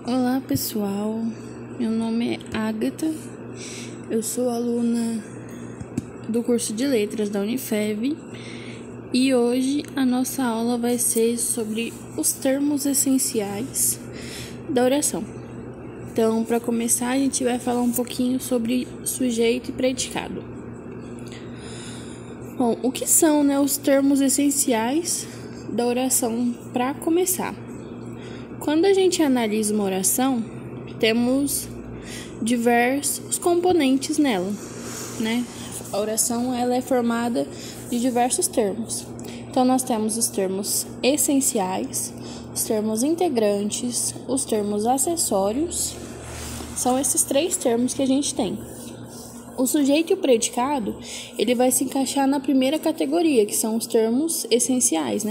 Olá pessoal, meu nome é Agatha, eu sou aluna do curso de Letras da Unifev e hoje a nossa aula vai ser sobre os termos essenciais da oração. Então, para começar, a gente vai falar um pouquinho sobre sujeito e predicado. Bom, o que são, os termos essenciais da oração para começar? Quando a gente analisa uma oração, temos diversos componentes nela, A oração ela é formada de diversos termos. Então, nós temos os termos essenciais, os termos integrantes, os termos acessórios. São esses três termos que a gente tem. O sujeito e o predicado, ele vai se encaixar na primeira categoria, que são os termos essenciais,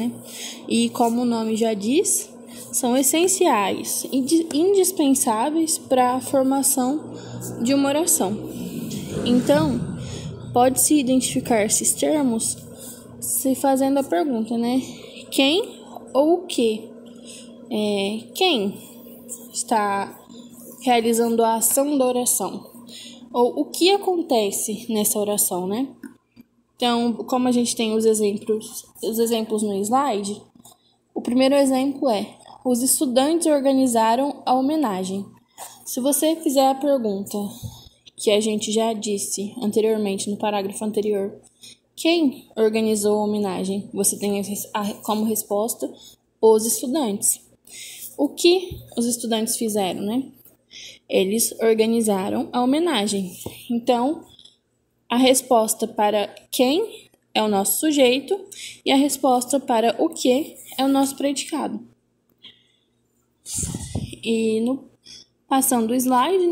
E como o nome já diz, são essenciais, indispensáveis para a formação de uma oração. Então, pode-se identificar esses termos se fazendo a pergunta, Quem ou o que? Quem está realizando a ação da oração? Ou o que acontece nessa oração, Então, como a gente tem os exemplos no slide, o primeiro exemplo é: os estudantes organizaram a homenagem. Se você fizer a pergunta que a gente já disse anteriormente no parágrafo anterior, quem organizou a homenagem? Você tem como resposta os estudantes. O que os estudantes fizeram, Eles organizaram a homenagem. Então, a resposta para quem é o nosso sujeito e a resposta para o que é o nosso predicado. E passando o slide,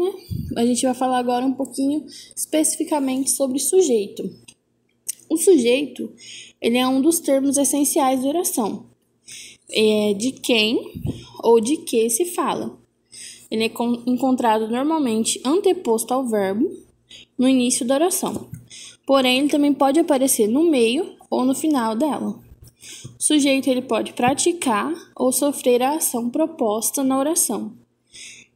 a gente vai falar agora um pouquinho especificamente sobre sujeito. O sujeito, ele é um dos termos essenciais da oração. É de quem ou de que se fala. Ele é encontrado normalmente anteposto ao verbo no início da oração. Porém, ele também pode aparecer no meio ou no final dela. O sujeito ele pode praticar ou sofrer a ação proposta na oração.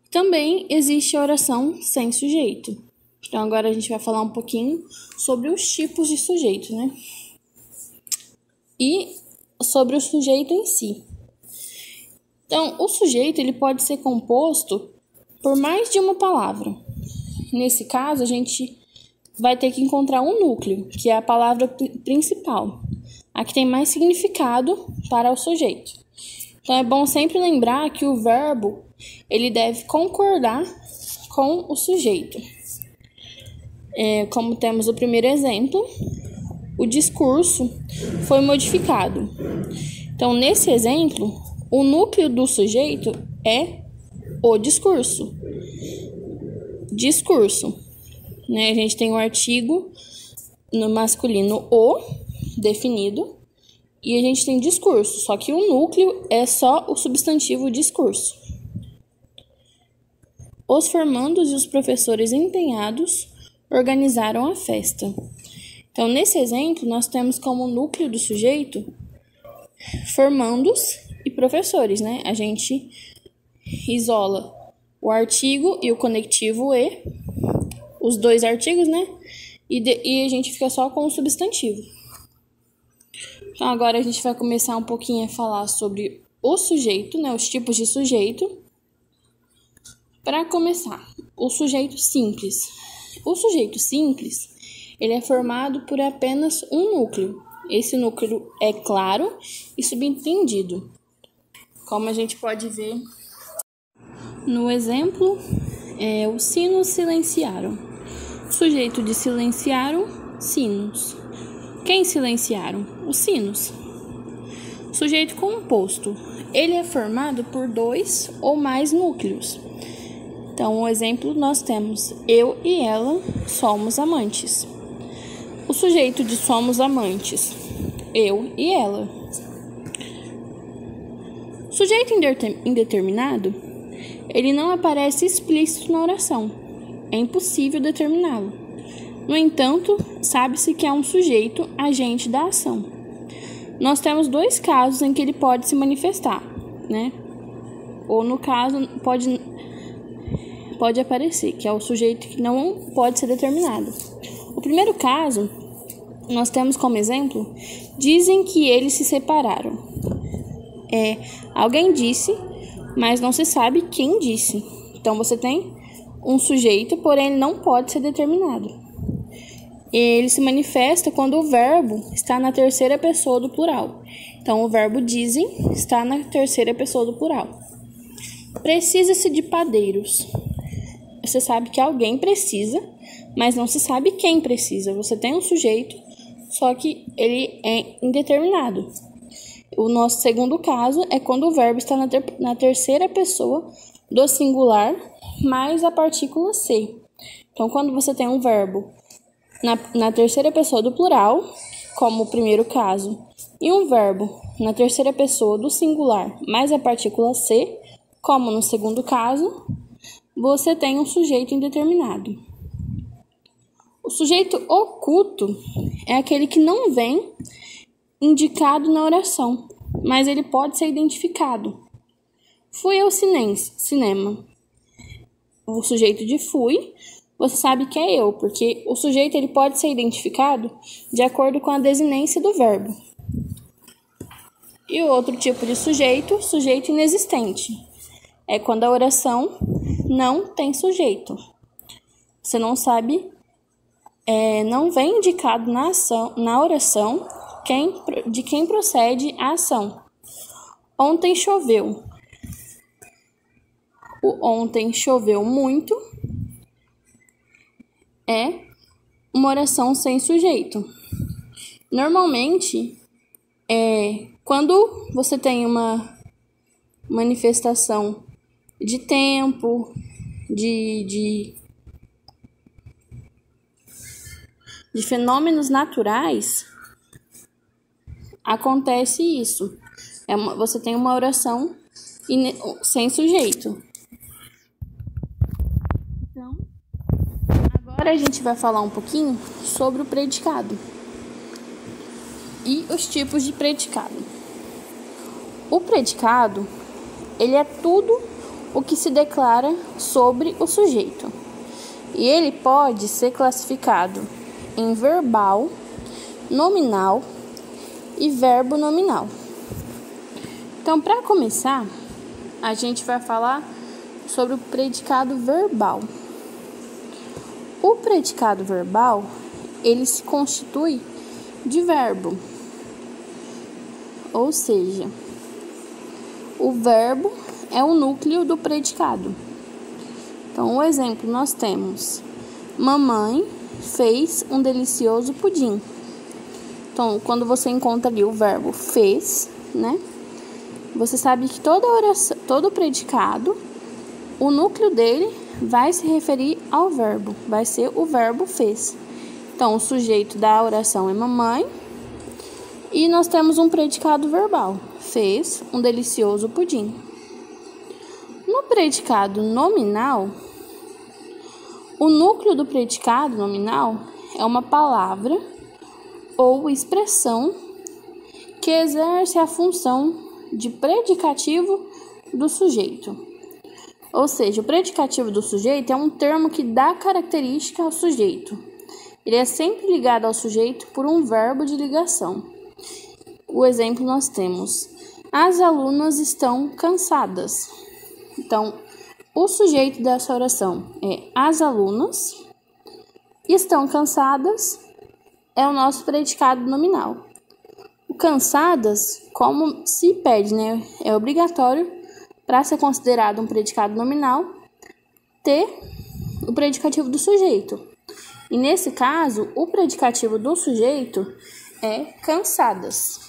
Também existe a oração sem sujeito. Então, agora a gente vai falar um pouquinho sobre os tipos de sujeito, E sobre o sujeito em si. Então, o sujeito ele pode ser composto por mais de uma palavra. Nesse caso, a gente vai ter que encontrar um núcleo, que é a palavra principal, a que tem mais significado para o sujeito. Então, é bom sempre lembrar que o verbo ele deve concordar com o sujeito. Como temos o primeiro exemplo, o discurso foi modificado. Então, nesse exemplo, o núcleo do sujeito é o discurso. Discurso. A gente tem o artigo no masculino o, definido, e a gente tem discurso, só que o núcleo é só o substantivo discurso. Os formandos e os professores empenhados organizaram a festa. Então, nesse exemplo, nós temos como núcleo do sujeito formandos e professores, A gente isola o artigo e o conectivo e, os dois artigos, E a gente fica só com o substantivo. Então, agora a gente vai começar um pouquinho a falar sobre o sujeito, os tipos de sujeito. Para começar, o sujeito simples. O sujeito simples, ele é formado por apenas um núcleo. Esse núcleo é claro e subentendido, como a gente pode ver no exemplo, os sinos silenciaram. O sujeito de silenciaram, sinos. Quem silenciaram? Os sinos. Sujeito composto. Ele é formado por dois ou mais núcleos. Então, o exemplo nós temos: eu e ela somos amantes. O sujeito de somos amantes, eu e ela. Sujeito indeterminado, ele não aparece explícito na oração. É impossível determiná-lo. No entanto, sabe-se que é um sujeito agente da ação. Nós temos dois casos em que ele pode se manifestar, ou no caso pode aparecer, que é o sujeito que não pode ser determinado. O primeiro caso, nós temos como exemplo, dizem que eles se separaram. Alguém disse, mas não se sabe quem disse. Então, você tem um sujeito, porém ele não pode ser determinado. Ele se manifesta quando o verbo está na terceira pessoa do plural. Então, o verbo dizem está na terceira pessoa do plural. Precisa-se de padeiros. Você sabe que alguém precisa, mas não se sabe quem precisa. Você tem um sujeito, só que ele é indeterminado. O nosso segundo caso é quando o verbo está na terceira pessoa do singular mais a partícula ser. Então, quando você tem um verbo na terceira pessoa do plural, como o primeiro caso, e um verbo na terceira pessoa do singular mais a partícula ser, como no segundo caso, você tem um sujeito indeterminado. O sujeito oculto é aquele que não vem indicado na oração, mas ele pode ser identificado. Fui ao cinema. O sujeito de fui, você sabe que é eu, porque o sujeito ele pode ser identificado de acordo com a desinência do verbo. E o outro tipo de sujeito inexistente, é quando a oração não tem sujeito. Você não sabe, não vem indicado na oração de quem procede a ação. Ontem choveu. O ontem choveu muito é uma oração sem sujeito. Normalmente, quando você tem uma manifestação de tempo, de fenômenos naturais, acontece isso. Você tem uma oração sem sujeito. Então, agora a gente vai falar um pouquinho sobre o predicado e os tipos de predicado. O predicado, ele é tudo o que se declara sobre o sujeito. E ele pode ser classificado em verbal, nominal e verbo nominal. Então, para começar, a gente vai falar sobre o predicado verbal. O predicado verbal, ele se constitui de verbo. Ou seja, o verbo é o núcleo do predicado. Então, o exemplo nós temos: mamãe fez um delicioso pudim. Então, quando você encontra ali o verbo fez, né? Você sabe que todo predicado, o núcleo dele vai se referir ao verbo, vai ser o verbo fez. Então, o sujeito da oração é mamãe e nós temos um predicado verbal, fez um delicioso pudim. No predicado nominal, o núcleo do predicado nominal é uma palavra ou expressão que exerce a função de predicativo do sujeito. Ou seja, o predicativo do sujeito é um termo que dá característica ao sujeito. Ele é sempre ligado ao sujeito por um verbo de ligação. O exemplo nós temos: as alunas estão cansadas. Então, o sujeito dessa oração é as alunas, estão cansadas é o nosso predicado nominal. O cansadas, como se pede, né? É obrigatório para ser considerado um predicado nominal ter o predicativo do sujeito. E nesse caso, o predicativo do sujeito é cansadas.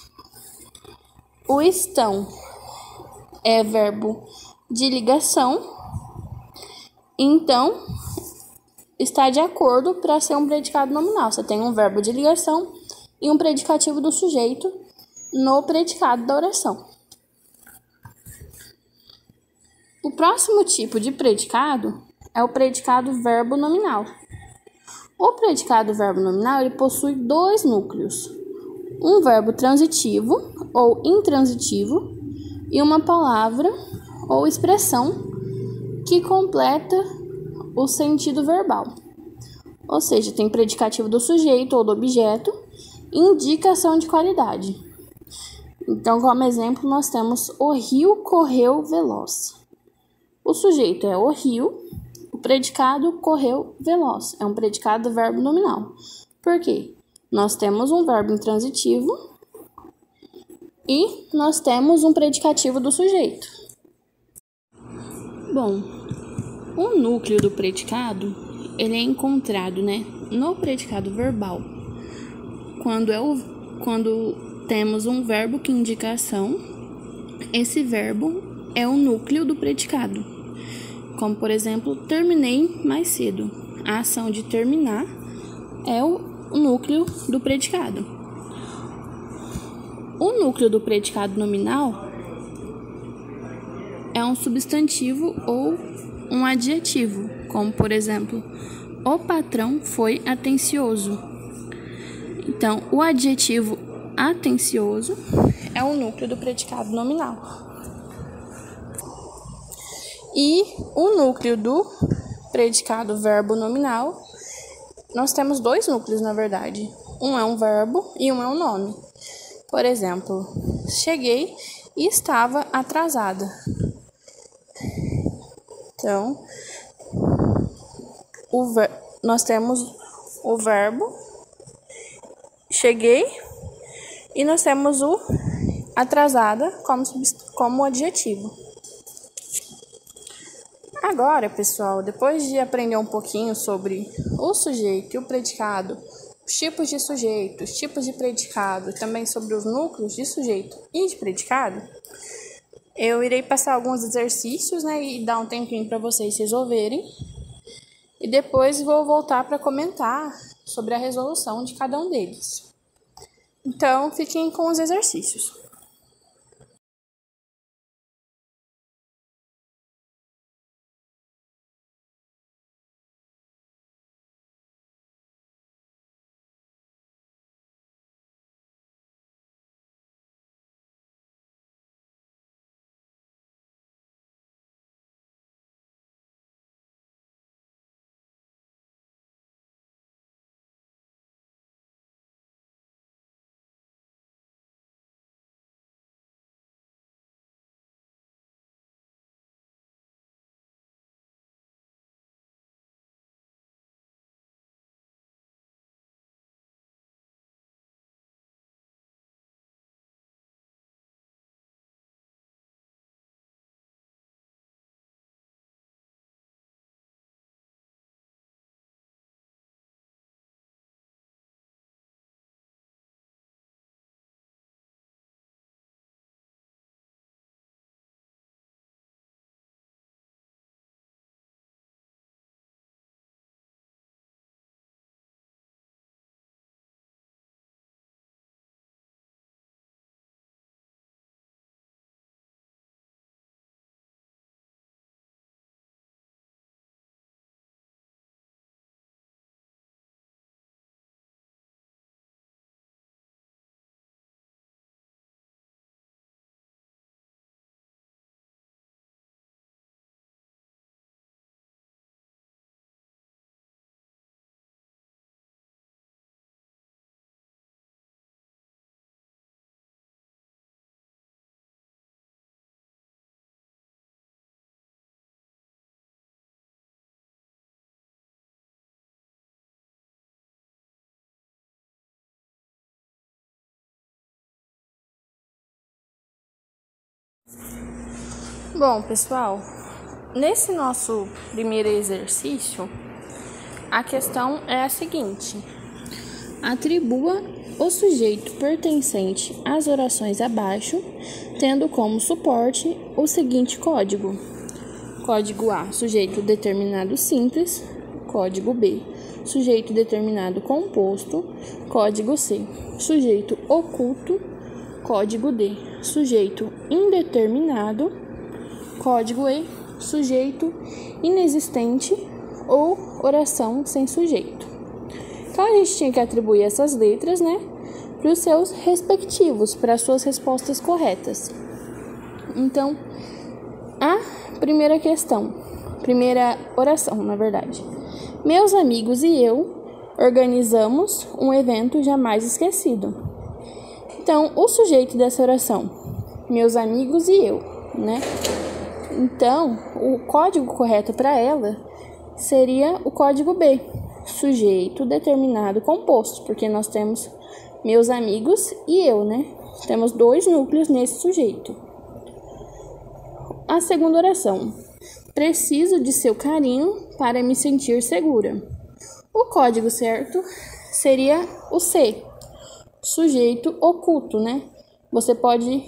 O estão é verbo de ligação, então está de acordo para ser um predicado nominal. Você tem um verbo de ligação e um predicativo do sujeito no predicado da oração. O próximo tipo de predicado é o predicado verbo nominal. O predicado verbo nominal ele possui dois núcleos: um verbo transitivo ou intransitivo e uma palavra ou expressão que completa o sentido verbal. Ou seja, tem predicativo do sujeito ou do objeto e indicação de qualidade. Então, como exemplo, nós temos o rio correu veloz. O sujeito é o rio, o predicado correu veloz. É um predicado do verbo nominal. Por quê? Nós temos um verbo intransitivo e nós temos um predicativo do sujeito. Bom, o núcleo do predicado, ele é encontrado, no predicado verbal. Quando temos um verbo que indica ação, esse verbo é o núcleo do predicado. Como, por exemplo, terminei mais cedo. A ação de terminar é o núcleo do predicado. O núcleo do predicado nominal é um substantivo ou um adjetivo, como, por exemplo, o patrão foi atencioso. Então, o adjetivo atencioso é o núcleo do predicado nominal. E o núcleo do predicado verbo nominal, nós temos dois núcleos, na verdade. Um é um verbo e um é um nome. Por exemplo, cheguei e estava atrasada. Então, nós temos o verbo cheguei e nós temos o atrasada como adjetivo. Agora, pessoal, depois de aprender um pouquinho sobre o sujeito e o predicado, os tipos de sujeito, os tipos de predicado, também sobre os núcleos de sujeito e de predicado, eu irei passar alguns exercícios, e dar um tempinho para vocês resolverem. E depois vou voltar para comentar sobre a resolução de cada um deles. Então, fiquem com os exercícios. Bom, pessoal, nesse nosso primeiro exercício, a questão é a seguinte: atribua o sujeito pertencente às orações abaixo, tendo como suporte o seguinte código. Código A, sujeito determinado simples. Código B, sujeito determinado composto. Código C, sujeito oculto. Código D, sujeito indeterminado. Código E, sujeito inexistente ou oração sem sujeito. Então, a gente tinha que atribuir essas letras, para os seus respectivos, para as suas respostas corretas. Então, a Primeira questão. Primeira oração, na verdade. Meus amigos e eu organizamos um evento jamais esquecido. Então, o sujeito dessa oração, meus amigos e eu, né? Então, o código correto para ela seria o código B, sujeito determinado composto, porque nós temos meus amigos e eu, né? Temos 2 núcleos nesse sujeito. A segunda oração. Preciso de seu carinho para me sentir segura. O código certo seria o C, sujeito oculto, né? Você pode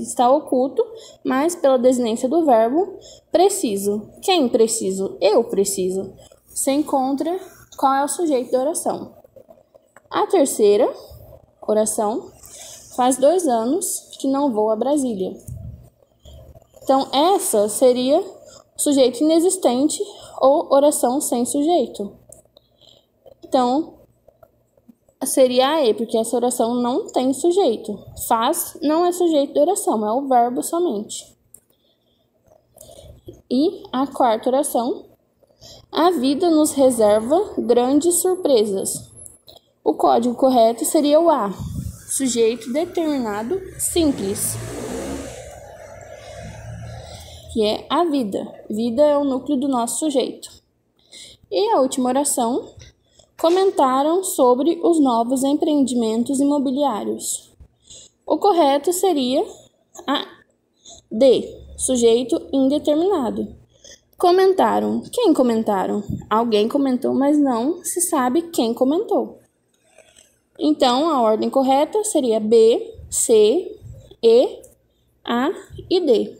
estar oculto, mas pela desinência do verbo preciso. Quem preciso? Eu preciso. Você encontra qual é o sujeito da oração. A terceira oração. Faz 2 anos que não vou a Brasília. Então, essa seria sujeito inexistente ou oração sem sujeito. Então, seria a E, porque essa oração não tem sujeito. Faz não é sujeito da oração, é o verbo somente. E a quarta oração. A vida nos reserva grandes surpresas. O código correto seria o A, sujeito determinado simples, que é a vida. Vida é o núcleo do nosso sujeito. E a última oração, comentaram sobre os novos empreendimentos imobiliários. O correto seria a D, sujeito indeterminado. Comentaram. Quem comentaram? Alguém comentou, mas não se sabe quem comentou. Então, a ordem correta seria B, C, E, A e D.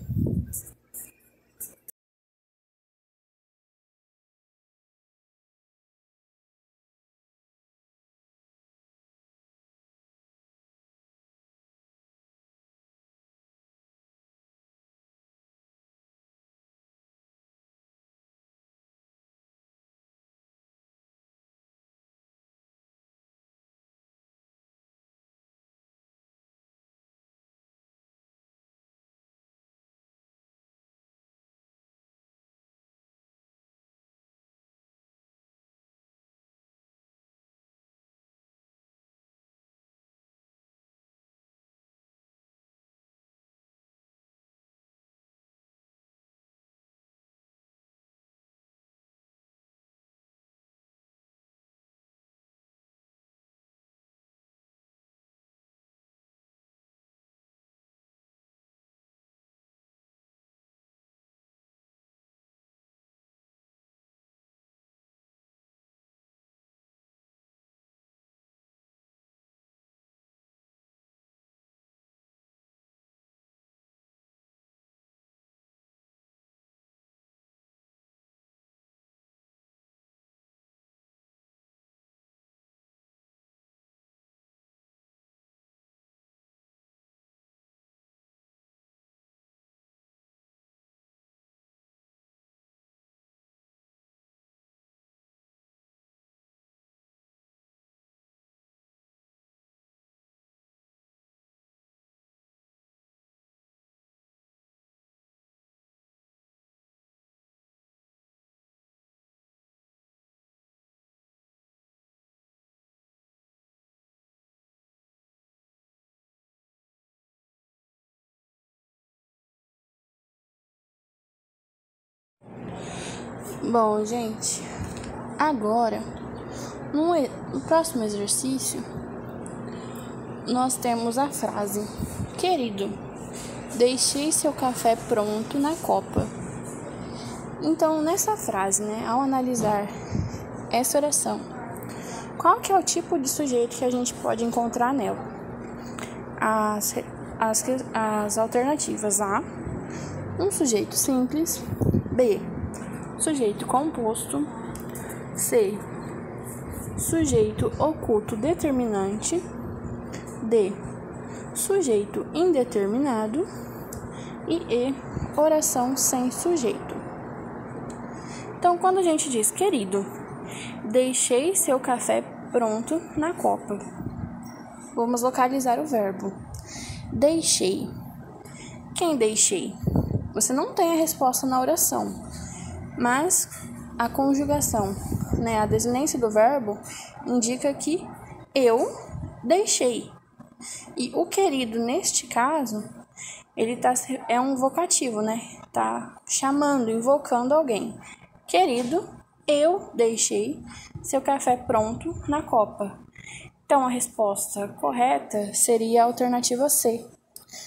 Bom, gente, agora, no próximo exercício, nós temos a frase: querido, deixei seu café pronto na copa. Então, nessa frase, né, ao analisar essa oração, qual que é o tipo de sujeito que a gente pode encontrar nela? As alternativas: A, um sujeito simples; B, sujeito composto; C, sujeito oculto determinante; D, sujeito indeterminado; e E, oração sem sujeito. Então, quando a gente diz querido, deixei seu café pronto na copa, vamos localizar o verbo. Deixei. Quem deixei? você não tem a resposta na oração, mas a conjugação, né, a desinência do verbo indica que eu deixei. E o querido, neste caso, ele é um vocativo, né? Tá chamando, invocando alguém. Querido, eu deixei seu café pronto na copa. Então, a resposta correta seria a alternativa C,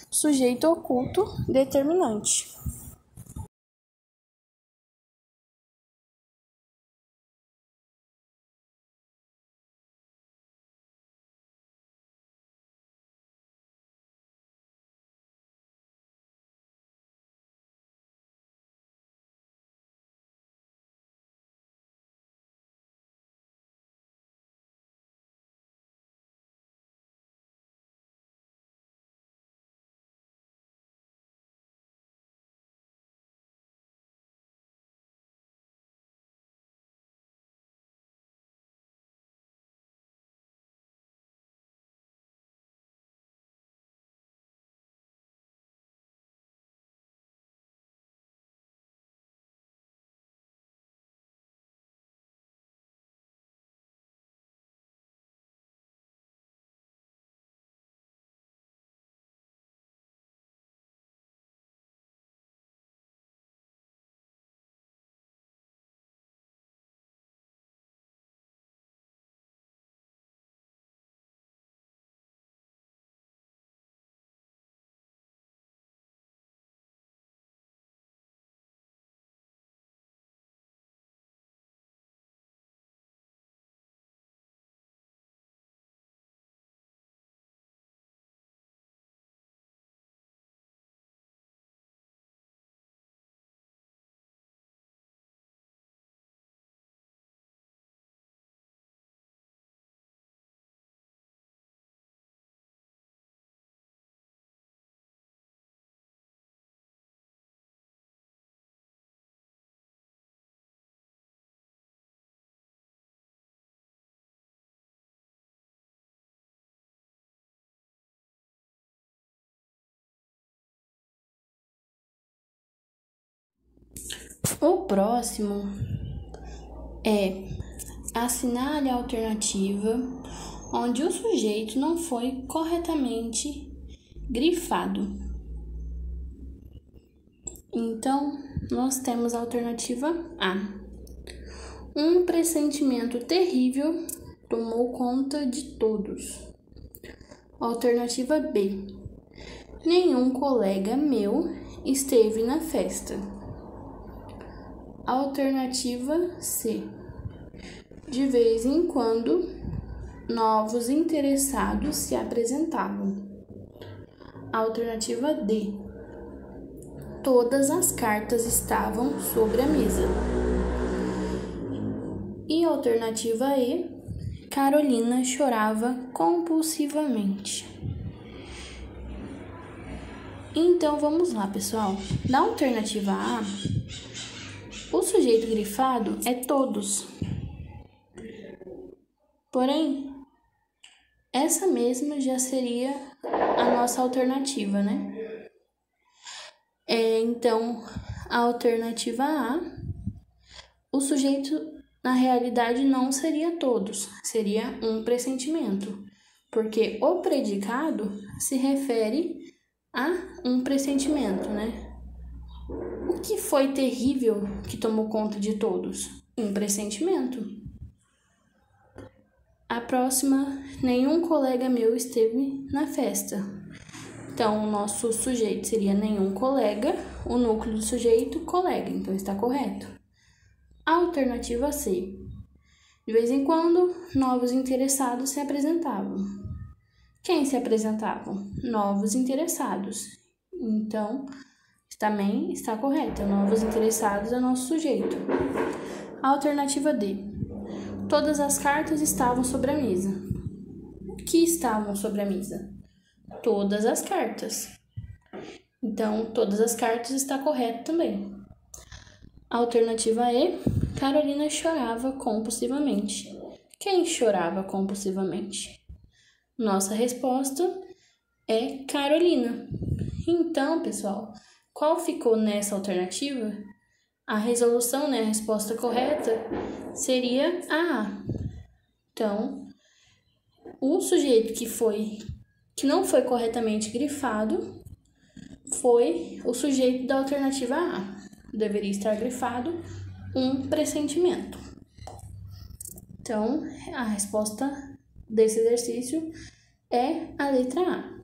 sujeito oculto determinante. O próximo é assinale a alternativa onde o sujeito não foi corretamente grifado. Então, nós temos a alternativa A. Um pressentimento terrível tomou conta de todos. Alternativa B. Nenhum colega meu esteve na festa. Alternativa C. De vez em quando, novos interessados se apresentavam. Alternativa D. Todas as cartas estavam sobre a mesa. E alternativa E. Carolina chorava compulsivamente. Então, vamos lá, pessoal. Na alternativa A, o sujeito grifado é todos. Porém, essa mesma já seria a nossa alternativa, né? Então, a alternativa A, o sujeito, na realidade, não seria todos, seria um pressentimento, porque o predicado se refere a um pressentimento, né? O que foi terrível que tomou conta de todos? Um pressentimento. A próxima, nenhum colega meu esteve na festa. Então, o nosso sujeito seria nenhum colega, o núcleo do sujeito, colega, então está correto. Alternativa C. De vez em quando, novos interessados se apresentavam. Quem se apresentavam? Novos interessados. Então, também está correto. Novos interessados é o nosso sujeito. Alternativa D. Todas as cartas estavam sobre a mesa. O que estavam sobre a mesa? Todas as cartas. Então, todas as cartas está correto também. Alternativa E. Carolina chorava compulsivamente. Quem chorava compulsivamente? Nossa resposta é Carolina. Então, pessoal, qual ficou nessa alternativa? A resolução, né, a resposta correta seria a A. Então, o sujeito que não foi corretamente grifado foi o sujeito da alternativa A. Deveria estar grifado um pressentimento. Então, a resposta desse exercício é a letra A.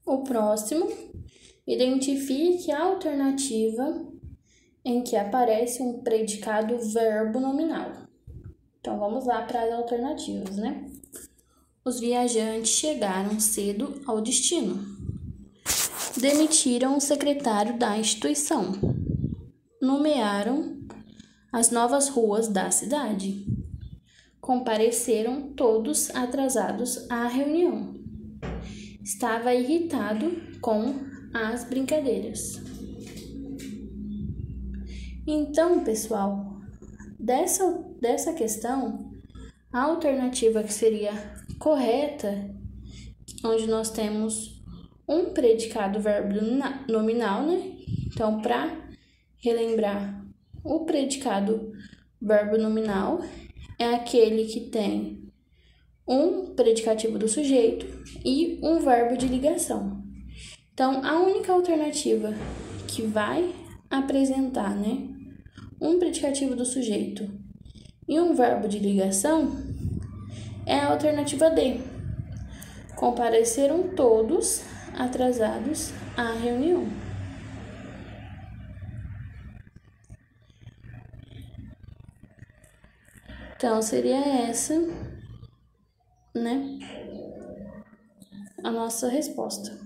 O próximo, identifique a alternativa em que aparece um predicado verbo nominal. Então, vamos lá para as alternativas, né? Os viajantes chegaram cedo ao destino. Demitiram o secretário da instituição. Nomearam as novas ruas da cidade. Compareceram todos atrasados à reunião. Estava irritado com as brincadeiras. Então, pessoal, dessa questão, a alternativa que seria correta, onde nós temos um predicado verbo nominal, né? Então, para relembrar, o predicado verbo nominal é aquele que tem um predicativo do sujeito e um verbo de ligação. Então, a única alternativa que vai apresentar, né, um predicativo do sujeito e um verbo de ligação é a alternativa D. Compareceram todos atrasados à reunião. Então, seria essa, né, a nossa resposta.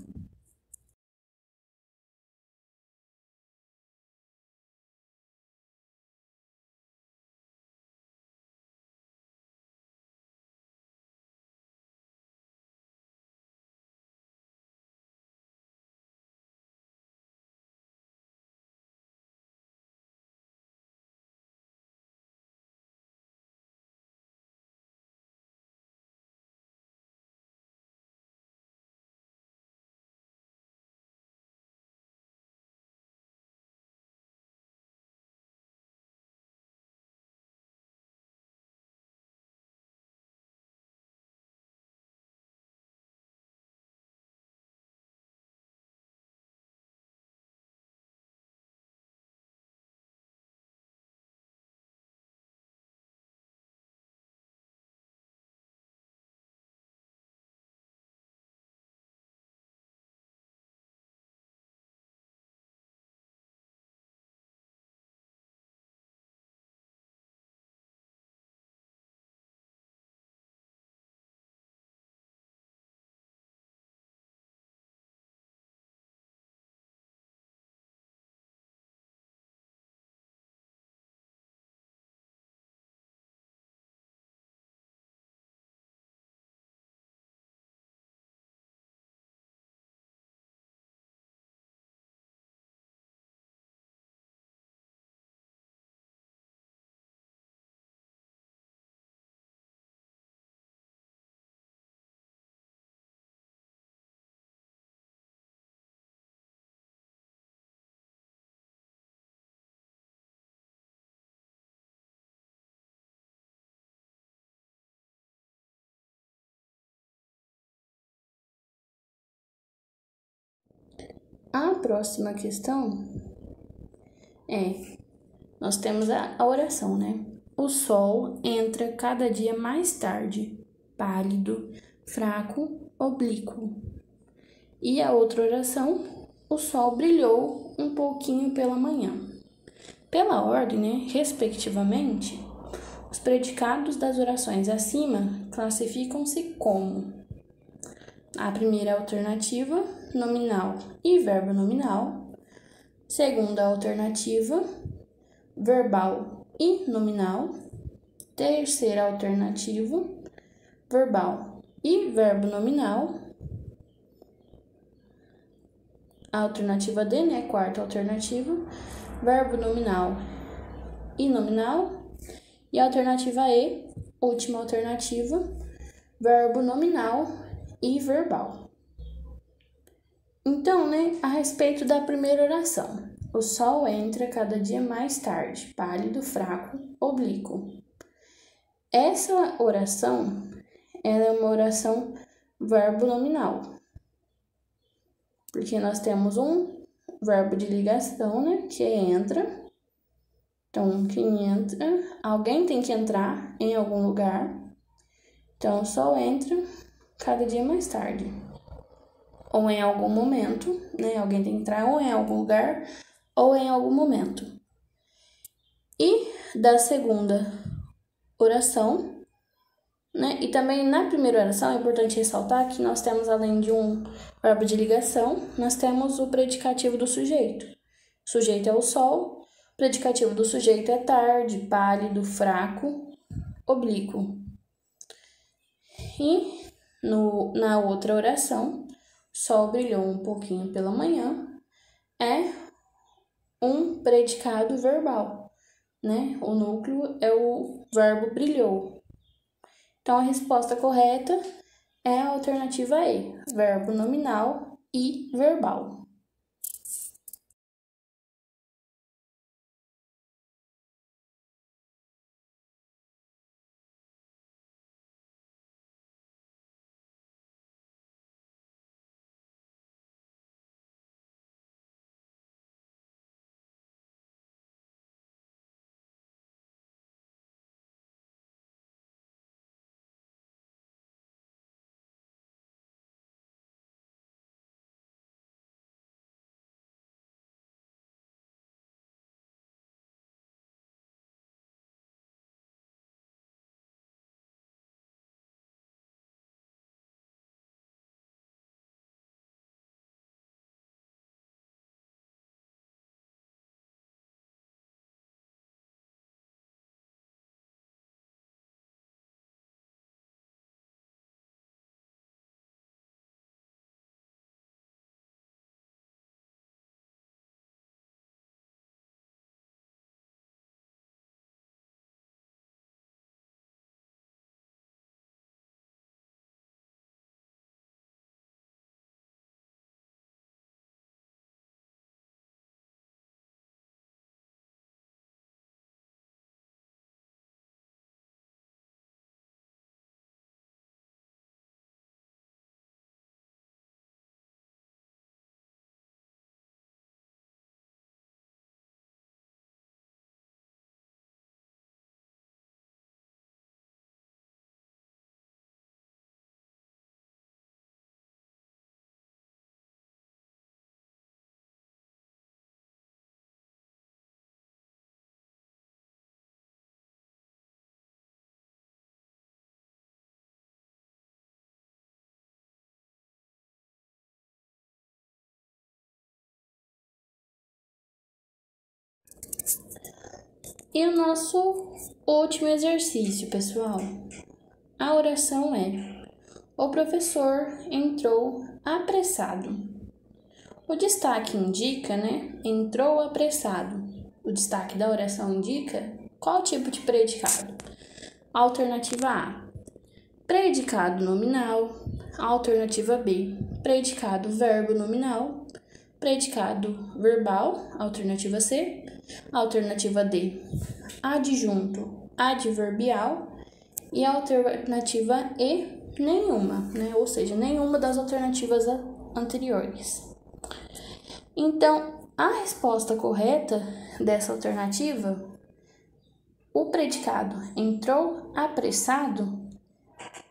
A próxima questão nós temos a oração, né? O sol entra cada dia mais tarde, pálido, fraco, oblíquo. E a outra oração, o sol brilhou um pouquinho pela manhã. Pela ordem, né, respectivamente, os predicados das orações acima classificam-se como: a primeira alternativa, nominal e verbo nominal. Segunda alternativa, verbal e nominal. Terceira alternativa, verbal e verbo nominal. A alternativa D, né? Quarta alternativa, verbo nominal e nominal. E a alternativa E, última alternativa, verbo nominal e verbal. Então, né, a respeito da primeira oração. O sol entra cada dia mais tarde, pálido, fraco, oblíquo. Essa oração, ela é uma oração verbo nominal. Porque nós temos um verbo de ligação, né, que é entra. Então, quem entra, alguém tem que entrar em algum lugar. Então, o sol entra cada dia mais tarde. Ou em algum momento, né? Alguém tem que entrar ou em algum lugar ou em algum momento. E da segunda oração, né? E também na primeira oração é importante ressaltar que nós temos, além de um verbo de ligação, nós temos o predicativo do sujeito. O sujeito é o sol, o predicativo do sujeito é tarde, pálido, fraco, oblíquo. E na outra oração, sol brilhou um pouquinho pela manhã, é um predicado verbal, né? O núcleo é o verbo brilhou. Então, a resposta correta é a alternativa E, verbo nominal e verbal. E o nosso último exercício, pessoal. A oração é: o professor entrou apressado. O destaque indica, né? Entrou apressado. O destaque da oração indica qual tipo de predicado? Alternativa A, predicado nominal. Alternativa B, predicado verbo nominal. Predicado verbal. Alternativa C. Alternativa D, adjunto adverbial. E a alternativa E, nenhuma, né? Ou seja, nenhuma das alternativas anteriores. Então, a resposta correta dessa alternativa, o predicado entrou apressado,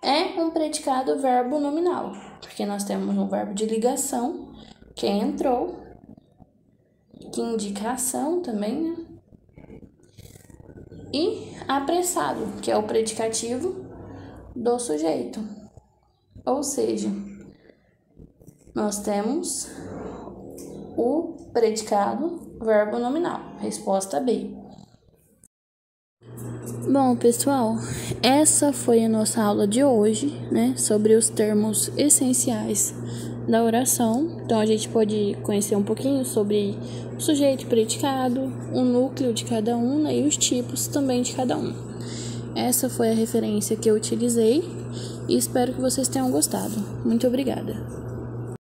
é um predicado verbo nominal, porque nós temos um verbo de ligação, que entrou, que indica ação também, né? E apressado, que é o predicativo do sujeito. Ou seja, nós temos o predicado verbo nominal. Resposta B. Bom, pessoal, essa foi a nossa aula de hoje, né, sobre os termos essenciais da oração. Então, a gente pode conhecer um pouquinho sobre o sujeito e predicado, o núcleo de cada um, né, e os tipos também de cada um. Essa foi a referência que eu utilizei e espero que vocês tenham gostado. Muito obrigada.